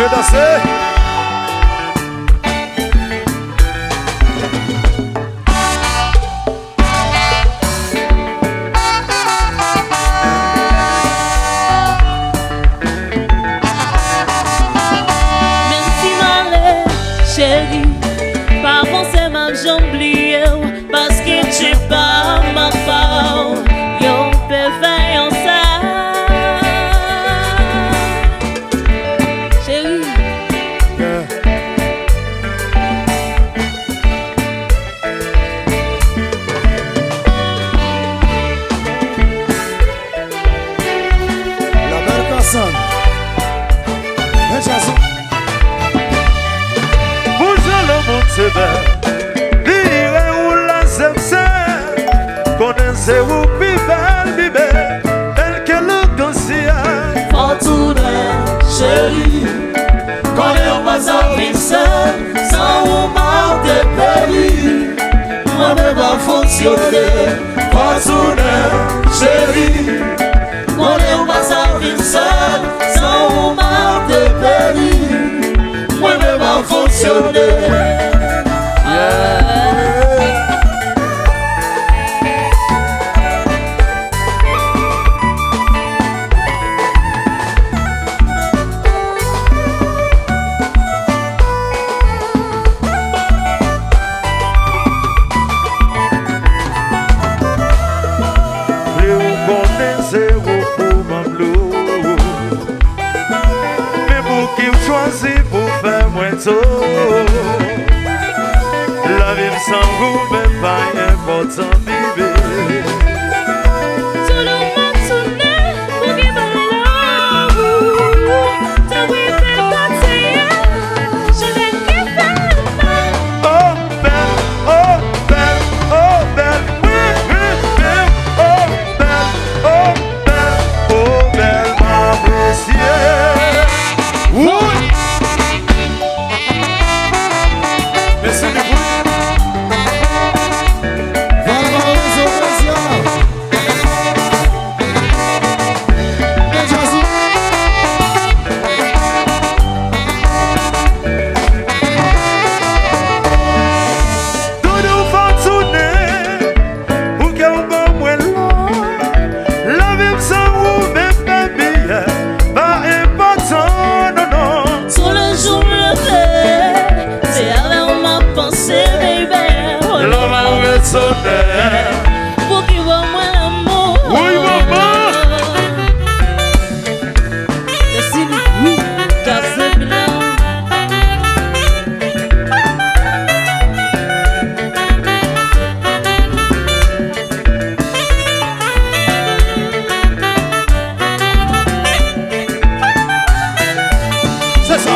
veux danser? Chérie, pas forcément j'oublie parce que tu pas ma part. Yo, peux faire ça, chérie. La belle personne. Un chanson. Se bel, dire où la sepse, connaissez vous bibel, tel que le cancer. Fortune, chérie, connais pas ça, seul, sans vous de péri, moi-même va fonctionner. Fortune, chérie, connais pas ça, seul, sans vous de péri, moi-même va fonctionner. Pour faire moins tôt, la vie sans vous même pas important vivre. Tout le monde tourne pour qu'il me love. T'as oui fait partir, je vais qu'il faire mal. Oh belle, oh belle, oh belle, oui, oui, belle, oh belle, oh belle, oh belle, m'apprécier. Oui. Pour qu'il voit moins l'amour. Oui, maman. Merci, oui, casse blanc. C'est ça.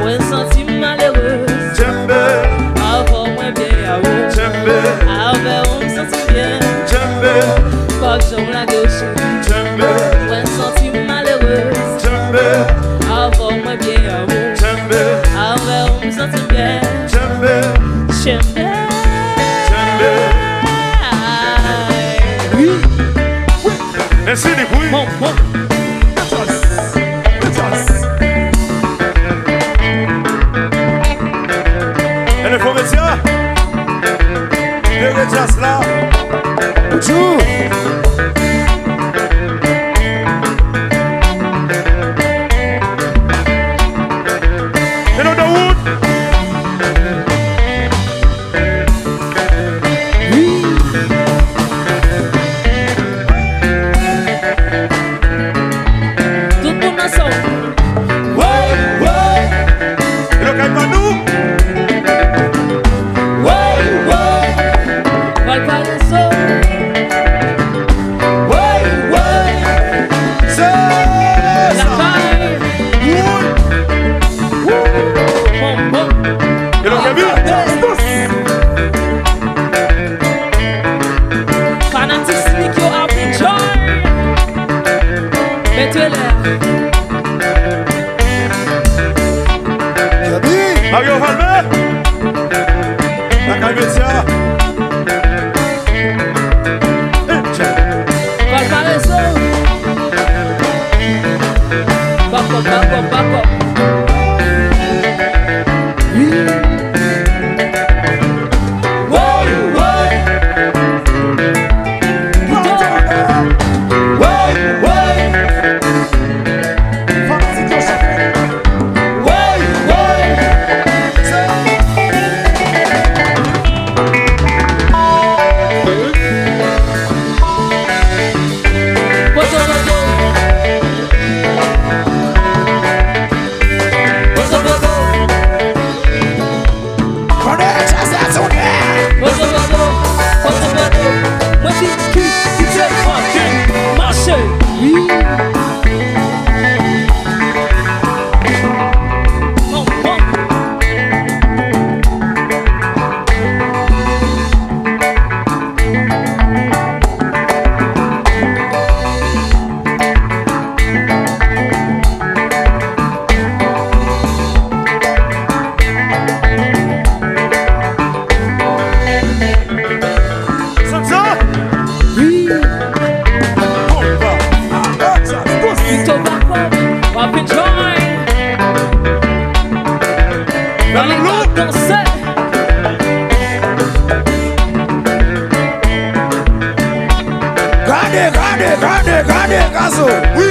Moi senti malheureux. Avant moi Levez l'air. Mario Valmet, la Calvetia. Valparaiso. Back up, back up, back up. Gardez, gazo, oui.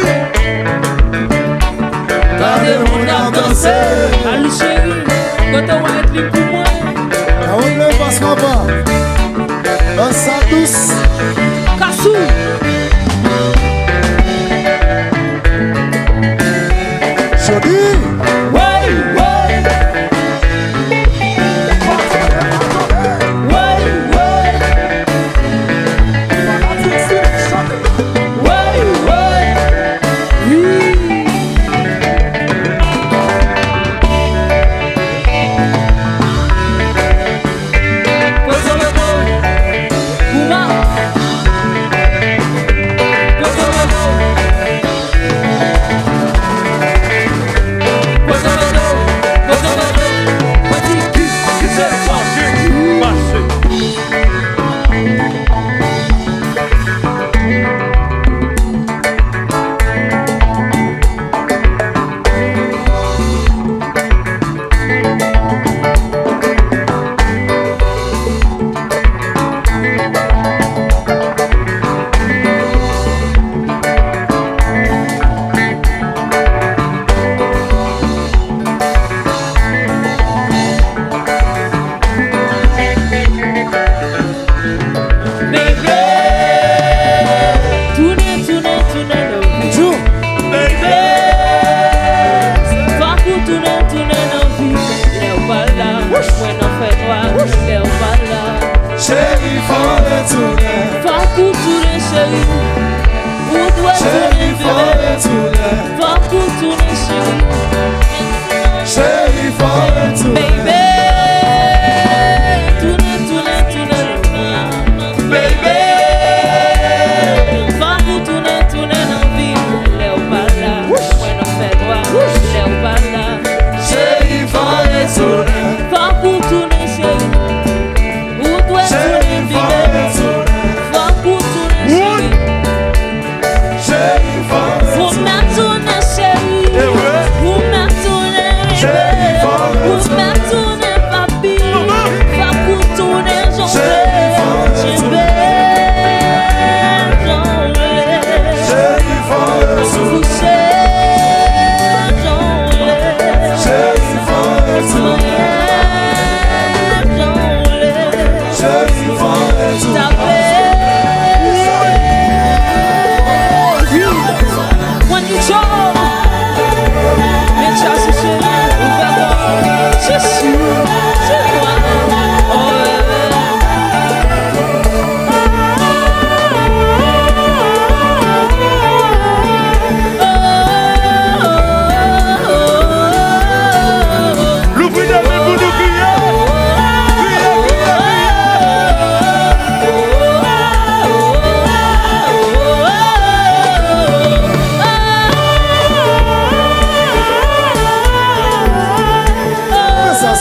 Gardez mon âme danser. Allez chérie, quand on va être libre pour moi. On ne passe pas. Danse à tous. Kassou. Jodi.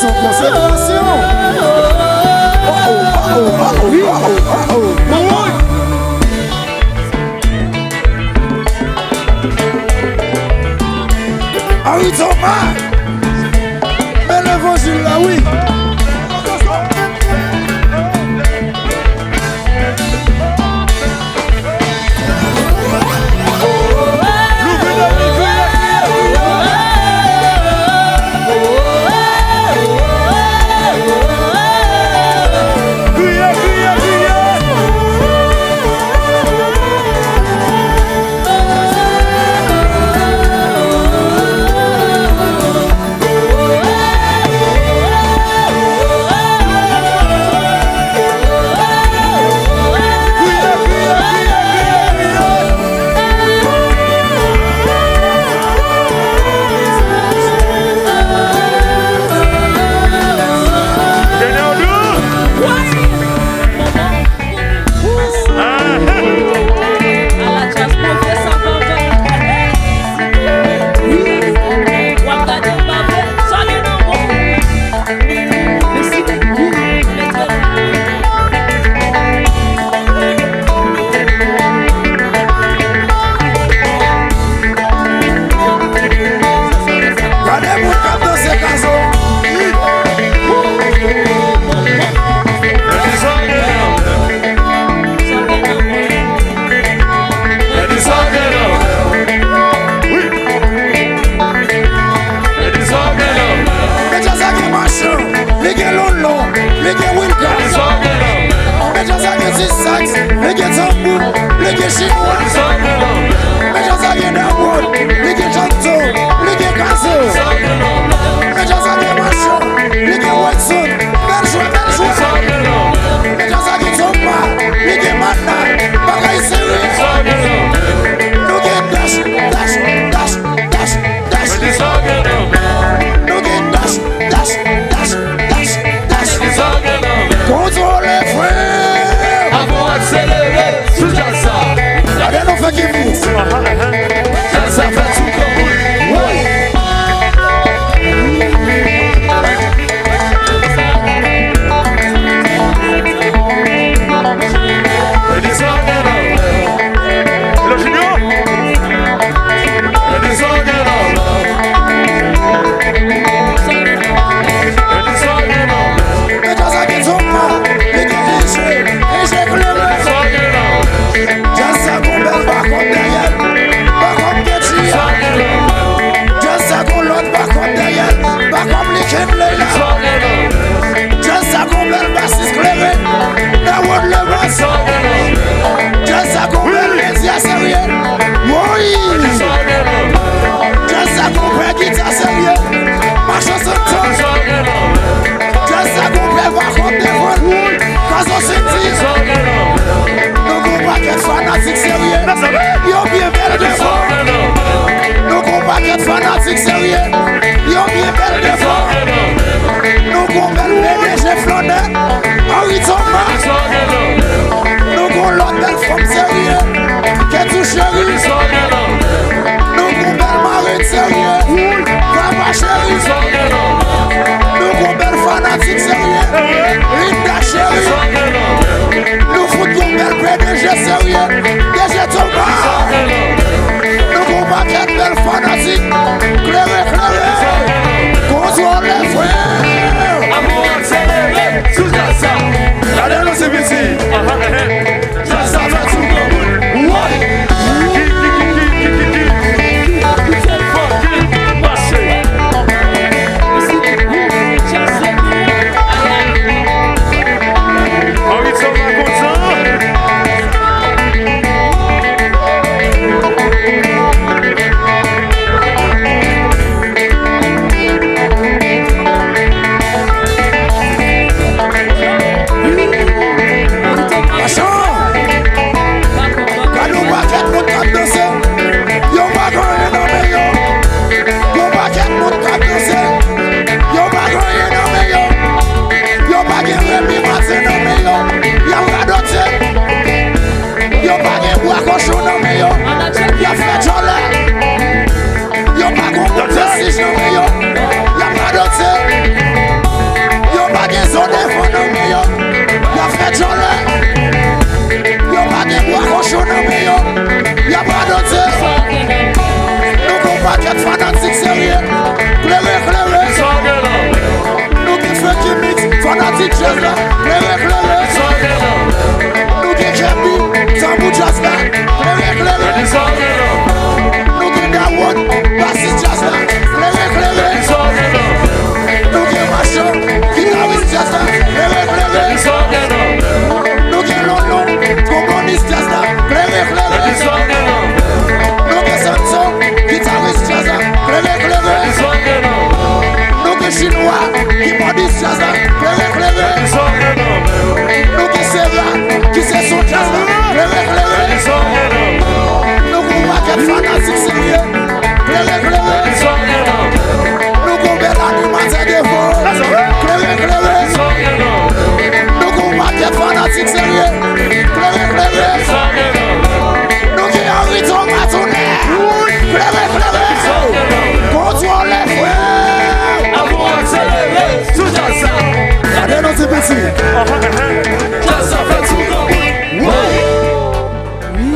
concentration, concentration. Ah oui, Thomas. Mais l'évangile là, oui.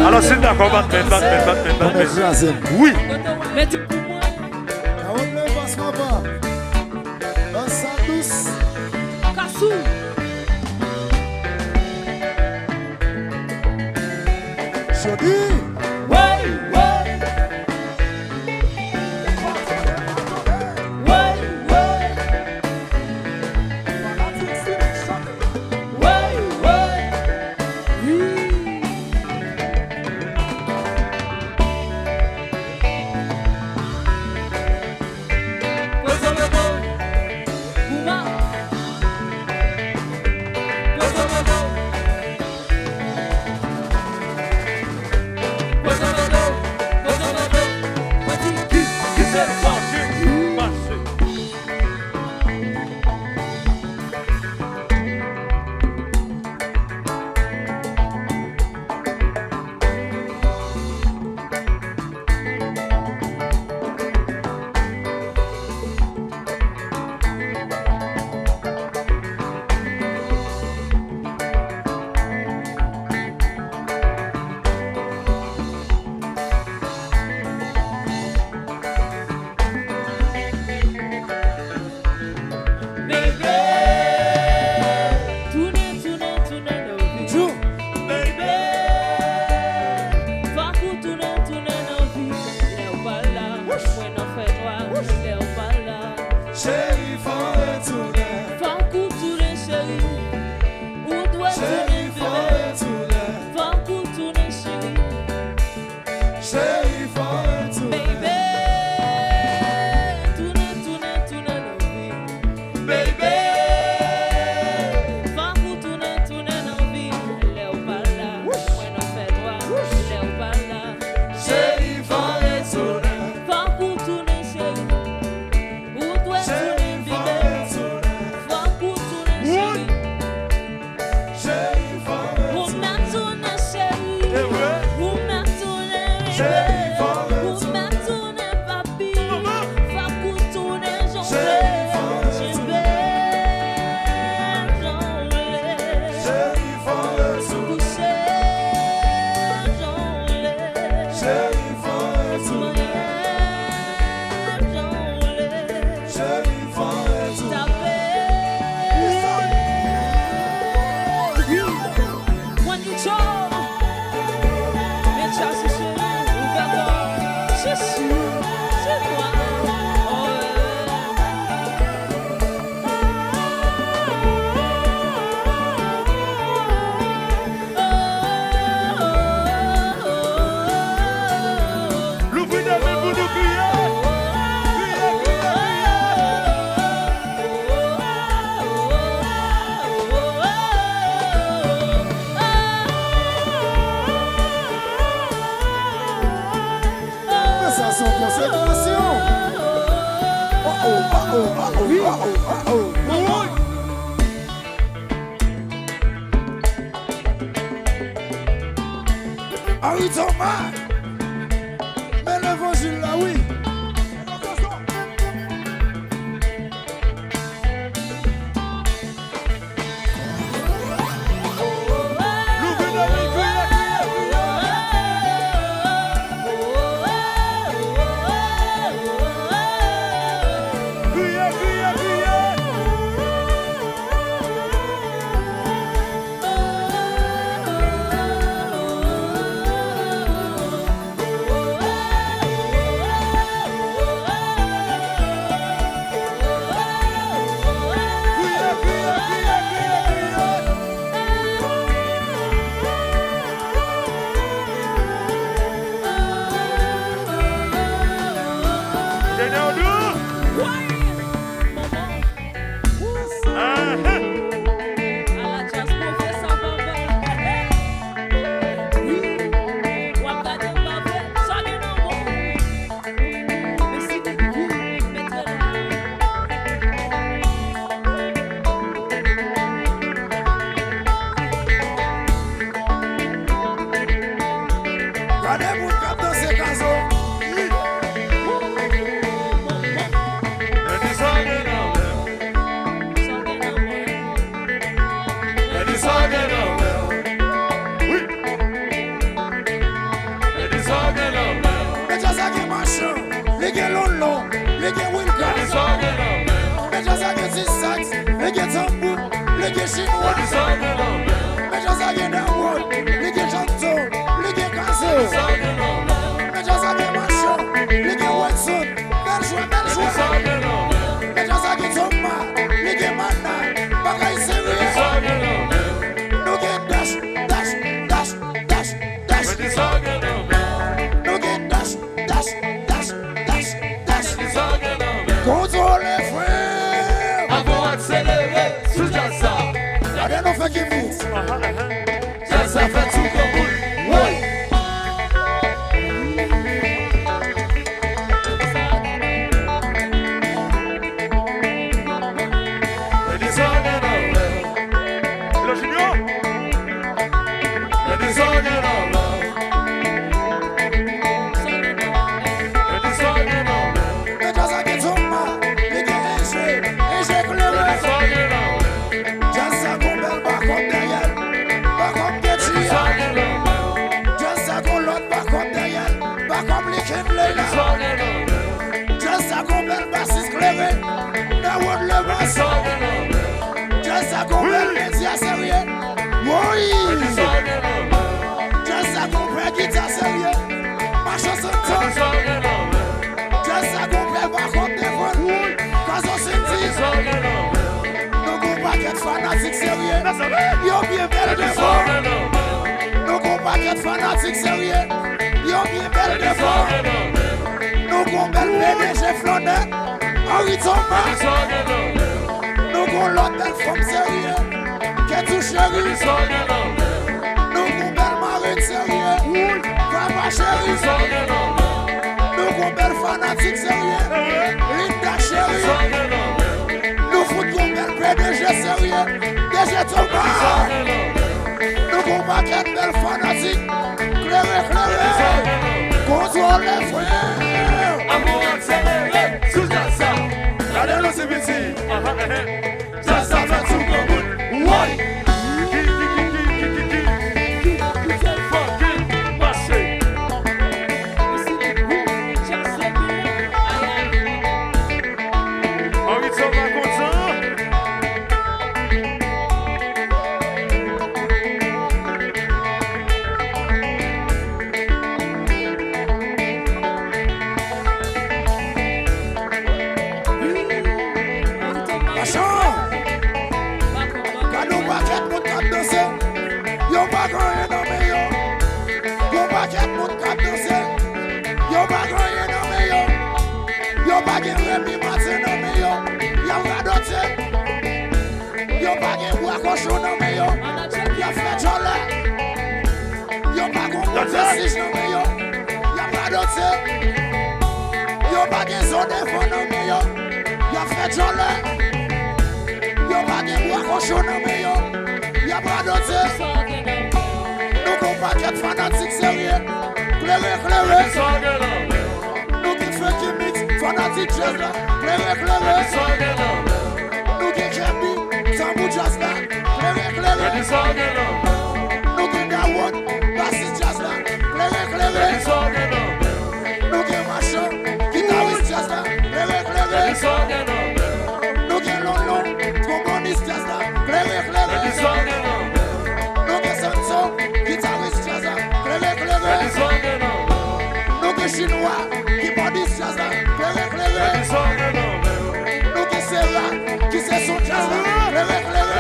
Alors c'est d'accord, Batman. Oui. Mais l'évangile là, oui. gen chinois, men jazz a gen Denwood, li gen Chanton, li gen Kazo, men jazz a gen Macho, li gen Watson, Beljouan, men jazz a gen Thomas, li gen Manna, bagay serieux. Nou gen dash. Nou gen dash. Contrôle les frères. Avant accélérer, sous ça. Allez, nous faisons qui mix. Ça fait tout comme boule. Ouais. Le junior. Le désordre. Just a compel basis clever, now what love us. Just a compel media sérieux, oui. Just a compel guitare sérieux, ma chanson top. Just a compel par contre des vols, quand on s'est dit. Nous qu'on paquet fanatique sérieux, yo bien belle de fort. Nous qu'on paquet fanatique sérieux, yo bien belle de fort. Nous qu'on belle PDG Flonnet, Henri Thomas. Nous qu'on l'autre belle femme sérieux, qui tout chérie. Nous qu'on belle marine sérieux, Papa chérie. Nous qu'on belle fanatique sérieux, Linda chérie. Nous fout qu'on belle PDG sérieux, DG Thomas. Nous qu'on paquet belle fanatique, clairé. Contrôle les frères. Amour accéléré, sous ça. Regardez-nous ces petits. Ça fait tout comme boule. Ouais. Fucking marché. Henri Thomas content. Yo bagay Remy Martin nan me yo, ya radote. Yo bagay bois cochon nan me yo, ya fait jolé. Yo bagay Montessis nan me yo, ya radote. Yo bagay Zone Fon nan me yo, ya fait jolé. Yo bagay bois cochon nan me yo, ya radote. Nous qu'on paquet fanatique sérieux, clairé. Nous qui fait qui mix, fanatique jazz là, clairé. Nous qui Kembi, Tambou jazz là, clairé. Nous qui Dawon, bassiste jazz là, clairé. Nous qui Macho, guitariste jazz là, clairé. Nous qui Lolo, tromboniste jazz là, clairé. Nous qui Sanso, guitariste jazz là, clairé. Nous qui Chinois, keyboardiste jazz là, clairé. Nous qui Serra, qui c'est son jazz là, clairé.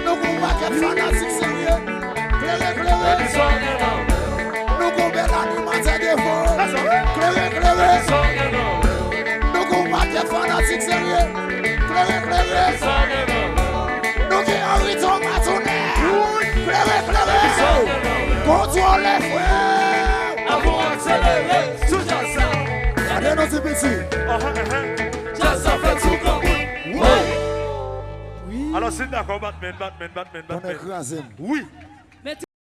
Nous qui paquet fanatique sérieux, clairé. Nous qui bel animateur de vol, clairé. Nous qui paquet fanatique sérieux, clairé. Nous qui Henri Thomas tourné, clairé. Contrôle les frères. Amour accéléré, sous ça. Regardez nos petits. Ça fait tout comme boule. Ouais. Oui. Alors c'est d'accord, Batman. On est écrasé. Oui.